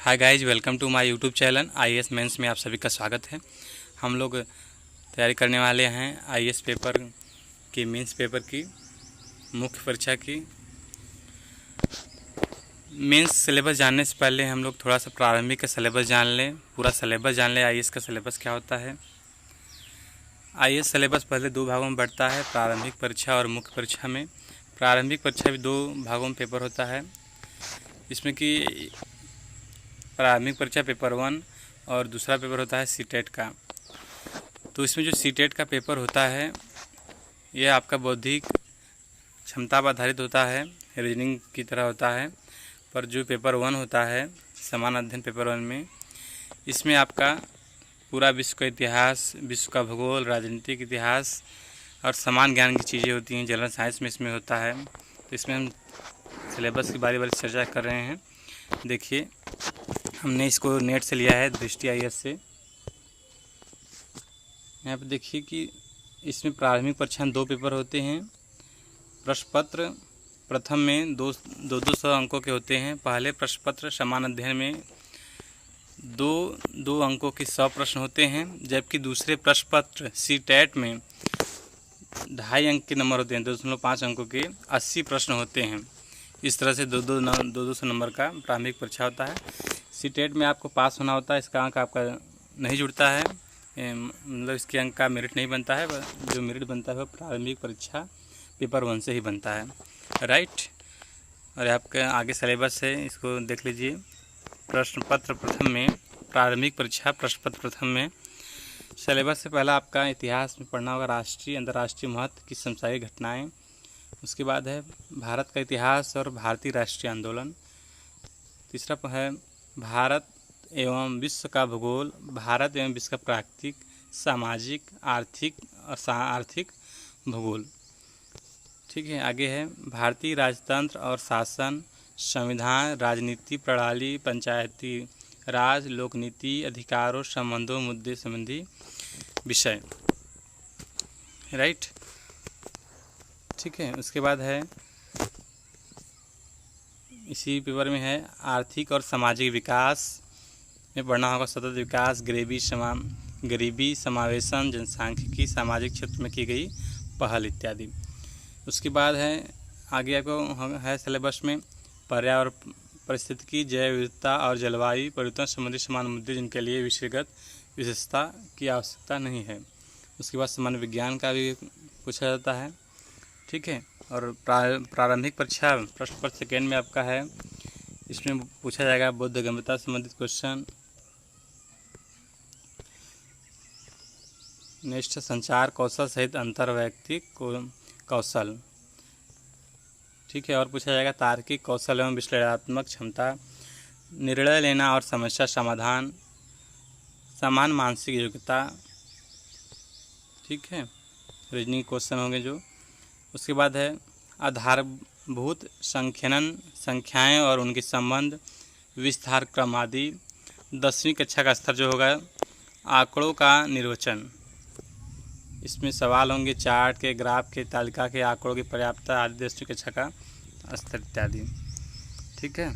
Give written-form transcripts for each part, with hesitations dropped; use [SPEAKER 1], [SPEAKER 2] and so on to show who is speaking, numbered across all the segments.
[SPEAKER 1] Hi guys, welcome to my YouTube channel IAS mains में आप सभी का स्वागत है। हम लोग तैयारी करने वाले हैं आईएएस पेपर की, मेंस पेपर की, मुख्य परीक्षा की। मेंस सिलेबस जानने से पहले हम लोग थोड़ा सा प्रारंभिक का सिलेबस जान लें, पूरा सिलेबस जान लें। आईएएस का सिलेबस क्या होता है। आईएएस सिलेबस पहले दो भागों में बढ़ता है, प्रारंभिक परीक्षा और मुख्य परीक्षा में। प्रारंभिक परीक्षा भी दो भागों में पेपर होता है, इसमें कि प्रारंभिक परीक्षा पेपर 1 और दूसरा पेपर होता है सीटेट का। तो इसमें जो सीटेट का पेपर होता है यह आपका बौद्धिक क्षमता पर आधारित होता है, रीजनिंग की तरह होता है। पर जो पेपर 1 होता है, समान अध्ययन पेपर 1 में, इसमें आपका पूरा विश्व का इतिहास, विश्व का भूगोल, राजनीतिक इतिहास और समान ज्ञान की चीज़ें होती हैं। जनरल साइंस में इसमें होता है। तो इसमें हम सिलेबस की बारी बारी चर्चा कर रहे हैं। देखिए, हमने इसको नेट से लिया है, दृष्टि आईएएस से। यहाँ पे देखिए कि इसमें प्रारंभिक परीक्षा में 2 पेपर होते हैं। प्रश्न पत्र प्रथम में 200 अंकों के होते हैं। पहले प्रश्न पत्र समान अध्ययन में 2 अंकों के 100 प्रश्न होते हैं, जबकि दूसरे प्रश्न पत्र सीटेट में 2.5 अंक के नंबर होते हैं। 2.5 अंकों के 80 प्रश्न होते हैं। इस तरह से 200 नंबर का प्रारंभिक परीक्षा होता है। सीटेट में आपको पास होना होता है, इसका अंक आपका नहीं जुड़ता है, मतलब इसके अंक का मेरिट नहीं बनता है। जो मेरिट बनता है वो प्रारंभिक परीक्षा पेपर 1 से ही बनता है, राइट। और आपका आगे सिलेबस है, इसको देख लीजिए। प्रश्न पत्र प्रथम में, प्रारंभिक परीक्षा प्रश्न पत्र प्रथम में सिलेबस से पहला आपका इतिहास में पढ़ना होगा, राष्ट्रीय अंतर्राष्ट्रीय महत्व की समसामयिक घटनाएँ। उसके बाद है भारत का इतिहास और भारतीय राष्ट्रीय आंदोलन। तीसरा है भारत एवं विश्व का भूगोल, भारत एवं विश्व का प्राकृतिक, सामाजिक, आर्थिक भूगोल। ठीक है, आगे है भारतीय राजतंत्र और शासन, संविधान, राजनीति प्रणाली, पंचायती राज, लोकनीति, अधिकारों, संबंधों, मुद्दे संबंधी विषय, राइट। ठीक है, उसके बाद है इसी पेपर में है आर्थिक और सामाजिक विकास में पढ़ना होगा, सतत विकास, गरीबी समावेशन, जनसांख्यिकी, सामाजिक क्षेत्र में की गई पहल इत्यादि। उसके बाद है आगे आपको है सिलेबस में पर्यावरण परिस्थितिकी, जैव विविधता और जलवायु परिवर्तन संबंधी समान मुद्दे, जिनके लिए विषयगत विशेषता की आवश्यकता नहीं है। उसके बाद सामान्य विज्ञान का भी पूछा जाता है। ठीक है, और प्रारंभिक परीक्षा प्रश्न पत्र सेकेंड में आपका है, इसमें पूछा जाएगा बोधगम्यता संबंधित क्वेश्चन। नेक्स्ट संचार कौशल सहित अंतर्वैयक्तिक कौशल। ठीक है, और पूछा जाएगा तार्किक कौशल एवं विश्लेषणात्मक क्षमता, निर्णय लेना और समस्या समाधान, समान मानसिक योग्यता। ठीक है, रीजनिंग क्वेश्चन होंगे जो। उसके बाद है आधारभूत संख्यानन, संख्याएं और उनके संबंध, विस्तार क्रम आदि। 10वीं कक्षा का स्तर जो होगा आंकड़ों का निर्वचन। इसमें सवाल होंगे चार्ट के, ग्राफ के, तालिका के, आंकड़ों की पर्याप्तता आदि, 10वीं कक्षा का स्तर इत्यादि। ठीक है,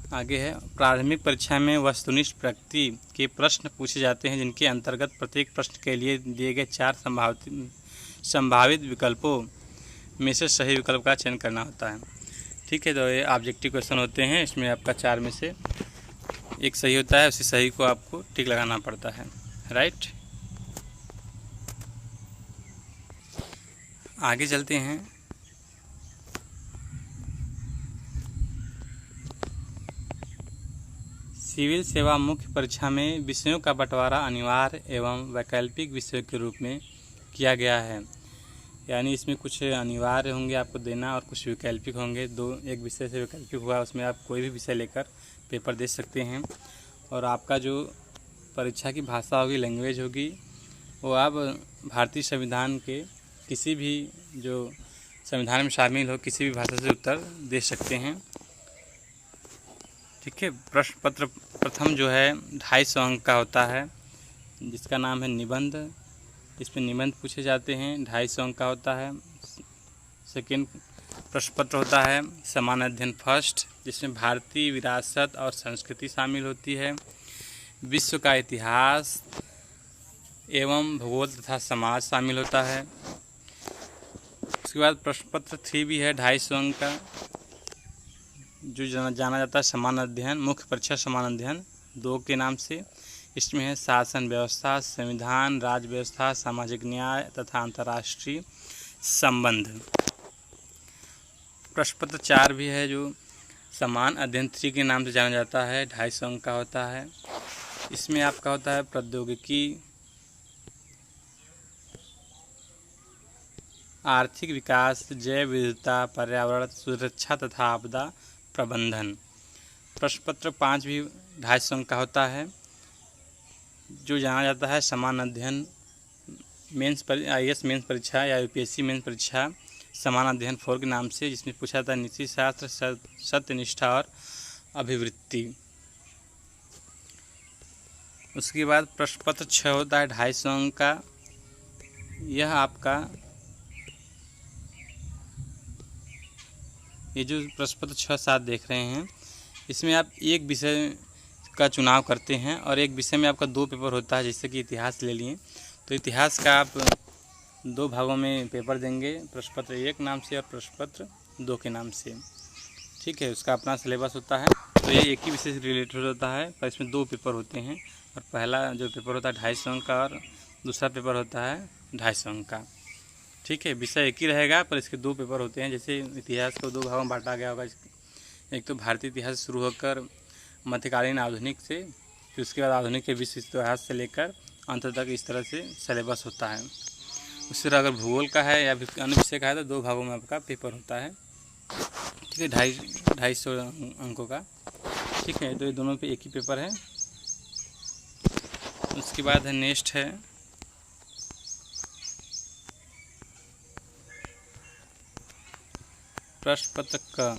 [SPEAKER 1] आगे है प्रारंभिक परीक्षा में वस्तुनिष्ठ प्रकृति के प्रश्न पूछे जाते हैं, जिनके अंतर्गत प्रत्येक प्रश्न के लिए दिए गए 4 संभावित विकल्पों में से सही विकल्प का चयन करना होता है। ठीक है, तो ये ऑब्जेक्टिव क्वेश्चन होते हैं। इसमें आपका 4 में से एक सही होता है, उसी सही को आपको टिक लगाना पड़ता है, राइट। आगे चलते हैं। सिविल सेवा मुख्य परीक्षा में विषयों का बंटवारा अनिवार्य एवं वैकल्पिक विषयों के रूप में किया गया है। यानी इसमें कुछ अनिवार्य होंगे आपको देना और कुछ वैकल्पिक होंगे। एक विषय से वैकल्पिक हुआ, उसमें आप कोई भी विषय लेकर पेपर दे सकते हैं। और आपका जो परीक्षा की भाषा होगी, लैंग्वेज होगी, वो आप भारतीय संविधान के किसी भी जो संविधान में शामिल हो किसी भी भाषा से उत्तर दे सकते हैं। ठीक है, प्रश्न पत्र प्रथम जो है 250 अंक का होता है, जिसका नाम है निबंध। इसमें निबंध पूछे जाते हैं, 250 अंक का होता है। सेकेंड प्रश्न पत्र होता है समान अध्ययन फर्स्ट, जिसमें भारतीय विरासत और संस्कृति शामिल होती है, विश्व का इतिहास एवं भूगोल तथा समाज शामिल होता है। उसके बाद प्रश्न पत्र 3 भी है 250 अंक का, जो जाना जाता है समान अध्ययन, मुख्य परीक्षा समान अध्ययन 2 के नाम से। इसमें है शासन व्यवस्था, संविधान, राज्य व्यवस्था, सामाजिक न्याय तथा अंतर्राष्ट्रीय संबंध। प्रश्न पत्र 4 भी है जो समान अध्ययन 3 के नाम से जाना जाता है, 250 अंक का होता है। इसमें आपका होता है प्रौद्योगिकी, आर्थिक विकास, जैव विविधता, पर्यावरण सुरक्षा तथा आपदा प्रबंधन। प्रश्न पत्र 5 भी 250 अंक का होता है, जो जाना जाता है समान अध्ययन IAS मेंस परीक्षा या UPSC मेंस परीक्षा समान अध्ययन 4 के नाम से, जिसमें पूछा जाता है नीति शास्त्र, सत्यनिष्ठा और अभिवृत्ति। उसके बाद प्रश्न पत्र 6 होता है 250 अंक का। यह आपका ये जो प्रश्न पत्र 6-7 देख रहे हैं, इसमें आप एक विषय का चुनाव करते हैं और एक विषय में आपका 2 पेपर होता है। जैसे कि इतिहास ले लिए तो इतिहास का आप 2 भागों में पेपर देंगे, प्रश्न पत्र 1 नाम से और प्रश्न पत्र 2 के नाम से। ठीक है, उसका अपना सिलेबस होता है। तो ये एक ही विषय से रिलेटेड होता है, पर इसमें 2 पेपर होते हैं और पहला जो पेपर होता है 250 अंक का और दूसरा पेपर होता है 250 अंक का। ठीक है, विषय एक ही रहेगा पर इसके 2 पेपर होते हैं। जैसे इतिहास को 2 भागों में बांटा गया होगा, एक तो भारतीय इतिहास शुरू होकर मध्यकालीन आधुनिक से, फिर उसके बाद आधुनिक के विश्व इतिहास से लेकर अंत तक इस तरह से सिलेबस होता है। उसी तरह अगर भूगोल का है या फिर अन्य विषय का है तो 2 भागों में आपका पेपर होता है। ठीक है, 250 अंकों का। ठीक है, तो ये दोनों पे एक ही पेपर है। उसके बाद है नेक्स्ट है प्रश्न पत्र का,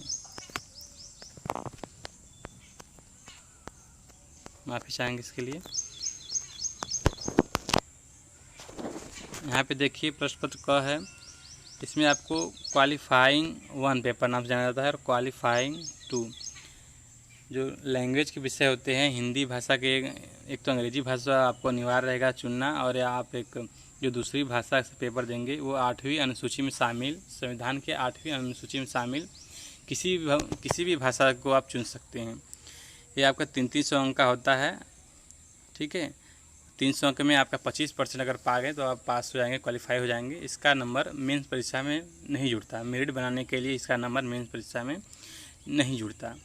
[SPEAKER 1] माफ़ी चाहेंगे इसके लिए। यहाँ पे देखिए प्रश्न पत्र क है, इसमें आपको क्वालिफाइंग 1 पेपर नाम से जाना जाता है और क्वालिफाइंग 2 जो लैंग्वेज के विषय होते हैं, हिंदी भाषा के एक तो अंग्रेजी भाषा आपको अनिवार्य रहेगा चुनना, और या आप एक जो दूसरी भाषा से पेपर देंगे वो 8वीं अनुसूची में शामिल, संविधान के 8वीं अनुसूची में शामिल किसी भी भाषा को आप चुन सकते हैं। ये आपका 300 अंक का होता है। ठीक है, 300 अंक में आपका 25% अगर पा गए तो आप पास हो जाएंगे, क्वालिफाई हो जाएंगे। इसका नंबर मेंस परीक्षा में नहीं जुड़ता, मेरिट बनाने के लिए इसका नंबर मेंस परीक्षा में नहीं जुड़ता।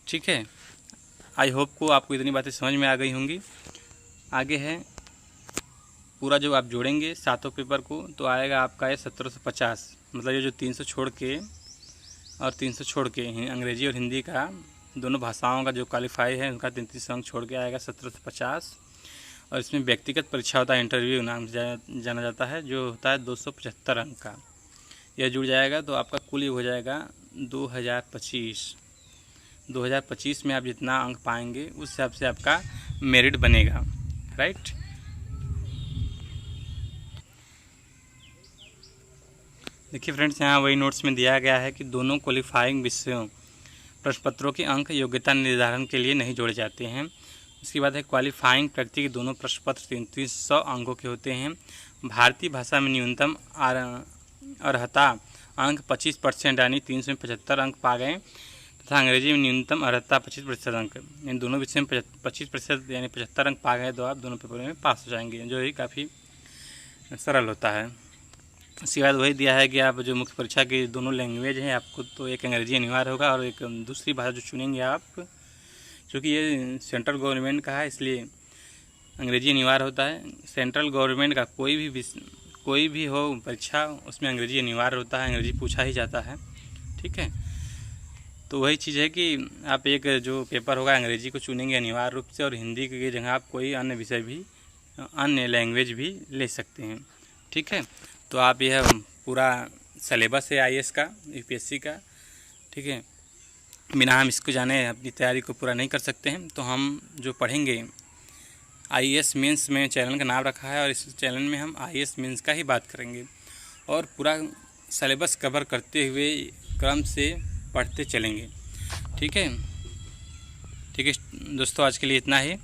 [SPEAKER 1] ठीक है, आई होप को आपको इतनी बातें समझ में आ गई होंगी। आगे है पूरा जो आप जोड़ेंगे 7 पेपर को तो आएगा आपका ये 1750, मतलब ये जो 300 छोड़ के और 300 छोड़ के अंग्रेजी और हिंदी का दोनों भाषाओं का जो क्वालिफाई है उनका 33 अंक छोड़ के आएगा 1750। और इसमें व्यक्तिगत परीक्षा होता है, इंटरव्यू नाम से जाना जाता है, जो होता है 275 अंक का। यह जुड़ जाएगा तो आपका कुल हो जाएगा 2025 में आप जितना अंक पाएंगे उस हिसाब से आपका मेरिट बनेगा। राइट, देखिए फ्रेंड्स, यहाँ वही नोट्स में दिया गया है कि दोनों क्वालिफाइंग विषयों प्रश्न पत्रों के अंक योग्यता निर्धारण के लिए नहीं जोड़े जाते हैं। उसके बाद है क्वालिफाइंग व्यक्ति के दोनों प्रश्न पत्र 300 अंकों के होते हैं। भारतीय भाषा में न्यूनतम अर्हता अंक 25% यानी 375 अंक पा गए, तथा अंग्रेजी में न्यूनतम अर्हता 25% अंक, इन दोनों विषय में 25% यानी 75 अंक पा गए तो आप दोनों पेपर में पास हो जाएंगे, जो ही काफ़ी सरल होता है। उसके बाद वही दिया है कि आप जो मुख्य परीक्षा की दोनों लैंग्वेज हैं आपको तो एक अंग्रेजी अनिवार्य होगा और एक दूसरी भाषा जो चुनेंगे आप, क्योंकि ये सेंट्रल गवर्नमेंट का है इसलिए अंग्रेजी अनिवार्य होता है। सेंट्रल गवर्नमेंट का कोई भी हो परीक्षा उसमें अंग्रेजी अनिवार्य होता है, अंग्रेजी पूछा ही जाता है। ठीक है, तो वही चीज़ है कि आप एक जो पेपर होगा अंग्रेजी को चुनेंगे अनिवार्य रूप से, और हिंदी की जगह आप कोई अन्य विषय भी अन्य लैंग्वेज भी ले सकते हैं। ठीक है, तो आप यह पूरा सिलेबस है IAS का, UPSC का। ठीक है, बिना हम इसको जाने अपनी तैयारी को पूरा नहीं कर सकते हैं। तो हम जो पढ़ेंगे IAS मेंस में चैनल का नाम रखा है और इस चैनल में हम IAS मेंस का ही बात करेंगे और पूरा सिलेबस कवर करते हुए क्रम से पढ़ते चलेंगे। ठीक है दोस्तों, आज के लिए इतना ही।